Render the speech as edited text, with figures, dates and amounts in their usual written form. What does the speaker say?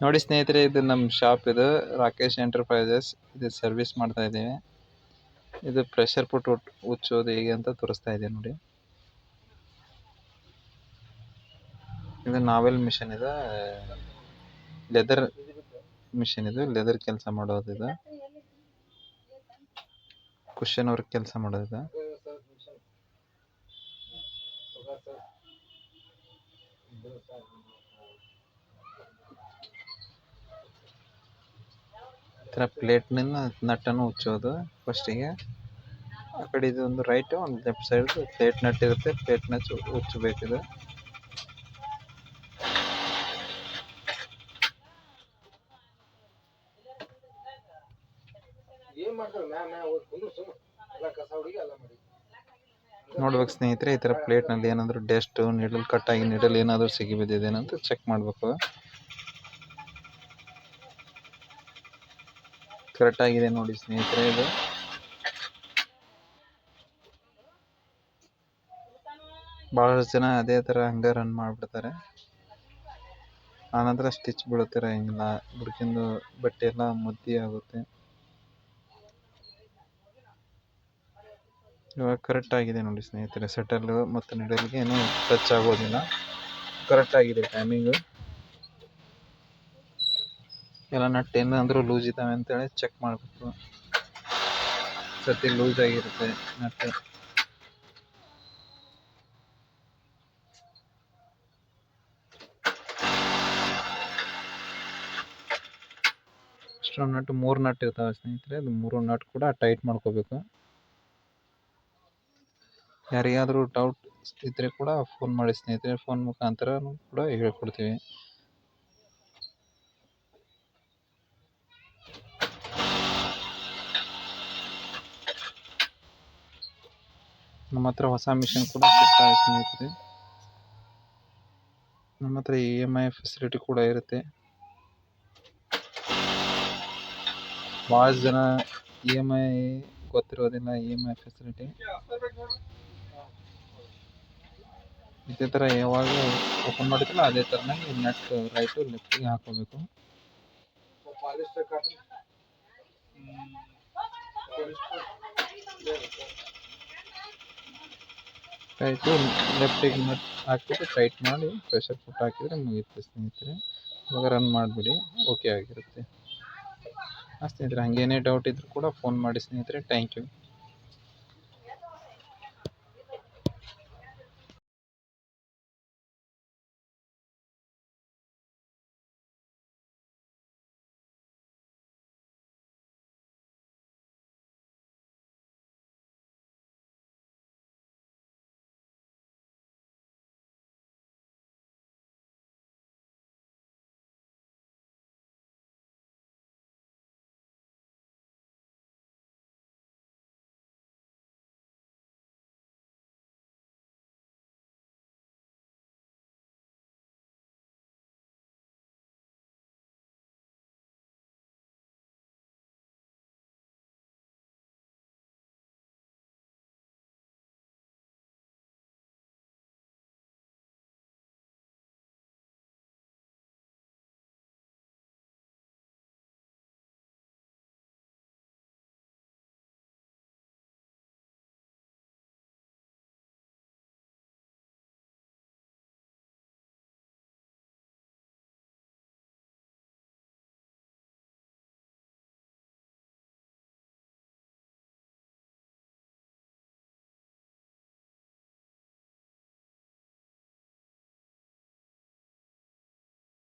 ನೋಡಿ ಸ್ನೇಹಿತರೆ, ಇದು ನಮ್ಮ ಶಾಪ್. ಇದು ರಾಕೇಶ್ ಎಂಟರ್ಪ್ರೈಸಸ್. ಇದು ಸರ್ವಿಸ್ ಮಾಡ್ತಾ ಇದ್ದೀವಿ. ಇದು ಪ್ರೆಷರ್ ಪುಟ್ ಉಚ್ಚೋದು ಹೇಗೆ ಅಂತ ತೋರಿಸ್ತಾ ಇದೆ ನೋಡಿ. ಇದು ನಾವೆಲ್ ಮಿಷನ್ ಇದೆ, ಲೆದರ್ ಮಿಷನ್. ಇದು ಲೆದರ್ ಕೆಲಸ ಮಾಡೋದು. ಇದು ಕುಶನ್ ವರ್ಕ್ ಕೆಲಸ ಮಾಡೋದು. ಥರ ಪ್ಲೇಟ್ನಿಂದ ನಟ್ಟನ್ನು ಉಚ್ಚೋದು ಫಸ್ಟಿಗೆ. ಆ ಕಡೆ ಇದು ಒಂದು ರೈಟ್, ಒಂದು ಲೆಫ್ಟ್ ಸೈಡ್ ಪ್ಲೇಟ್ ನಟ್ ಇರುತ್ತೆ. ಪ್ಲೇಟ್ ನಟ್ ಉಚ್ಚಬೇಕಿದೆ. ನೋಡ್ಬೇಕು ಸ್ನೇಹಿತರೆ, ಈ ಥರ ಪ್ಲೇಟ್ನಲ್ಲಿ ಏನಾದರೂ ಡಸ್ಟ್, ನೀಡಲ್ ಕಟ್ಟಾಗಿ ನೀಡಲ್ ಏನಾದರೂ ಸಿಗಿ ಬಿದ್ದಿದೇನಂತ ಚೆಕ್ ಮಾಡಬೇಕು. ಕರೆಕ್ಟ್ ಆಗಿದೆ ನೋಡಿ ಸ್ನೇಹಿತರೆ. ಇದು ಬಹಳಷ್ಟು ಜನ ಅದೇ ಥರ ಹಂಗೆ ರನ್ ಮಾಡಿಬಿಡ್ತಾರೆ. ಆನಂತರ ಸ್ಟಿಚ್ ಬೀಳುತ್ತಾರೆ, ಹಿಂಗಿಲ್ಲ ಬುಡಕಿಂದು ಬಟ್ಟೆ ಎಲ್ಲ ಮುದ್ದಿ ಆಗುತ್ತೆ. ಇವಾಗ ಕರೆಕ್ಟ್ ಆಗಿದೆ ನೋಡಿ ಸ್ನೇಹಿತರೆ. ಸೆಟಲ್ ಮತ್ತು ನಿಡಲ್ಗೆ ಏನೂ ಟಚ್ ಆಗೋದಿಲ್ಲ. ಕರೆಕ್ಟ್ ಆಗಿದೆ ಟೈಮಿಂಗು. ಎಲ್ಲ ನಟ್ ಏನಾದರೂ ಲೂಸ್ ಇದ್ದಾವೆ ಅಂತೇಳಿ ಚೆಕ್ ಮಾಡಬೇಕು. ಸತಿ ಲೂಸ್ ಆಗಿರುತ್ತೆ ನಟ್. ಇಷ್ಟೊಂದು ನಟ್, 3 ನಟ್ ಇರ್ತಾವೆ ಸ್ನೇಹಿತರೆ. ಅದು 3 ನಟ್ ಕೂಡ ಟೈಟ್ ಮಾಡ್ಕೋಬೇಕು. ಯಾರಿಗಾದರೂ ಡೌಟ್ ಇದ್ದರೆ ಕೂಡ ಫೋನ್ ಮಾಡಿ ಸ್ನೇಹಿತರೆ. ಫೋನ್ ಮುಖಾಂತರ ಕೂಡ ಹೇಳ್ಕೊಡ್ತೀವಿ. ನಮ್ಮ ಹತ್ರ ಹೊಸ ಮಿಷನ್ ಕೂಡ ಸಿಗ್ತಾವೆ ಸ್ನೇಹಿತರೆ. ನಮ್ಮ ಹತ್ರ EMI ಫೆಸಿಲಿಟಿ ಕೂಡ ಇರುತ್ತೆ. ಭಾಳ ಜನ EMI ಗೊತ್ತಿರೋದಿಲ್ಲ. EMI ಫೆಸಿಲಿಟಿ ಇದೇ ಥರ ಯಾವಾಗ ಓಪನ್ ಮಾಡಿದ್ರಲ್ಲ ಅದೇ ಥರನಾಗಿ ನಟ್ ರೈಟು ಲೆಫ್ಟಿಗೆ ಹಾಕೋಬೇಕು. ರೈಟು ಲೆಫ್ಟಿಗೆ ನಟ್ ಹಾಕಿಬಿಟ್ಟು ಟೈಟ್ ಮಾಡಿ ಪ್ರೆಷರ್ ಪುಟ್ ಹಾಕಿದರೆ ಮುಗಿಯುತ್ತೆ ಸ್ನೇಹಿತರೆ. ಇವಾಗ ರನ್ ಮಾಡಿಬಿಡಿ, ಓಕೆ ಆಗಿರುತ್ತೆ. ಸ್ನೇಹಿತರೆ, ಹಾಗೇನೇ ಡೌಟ್ ಇದ್ದರೂ ಕೂಡ ಫೋನ್ ಮಾಡಿ ಸ್ನೇಹಿತರೆ. Thank you.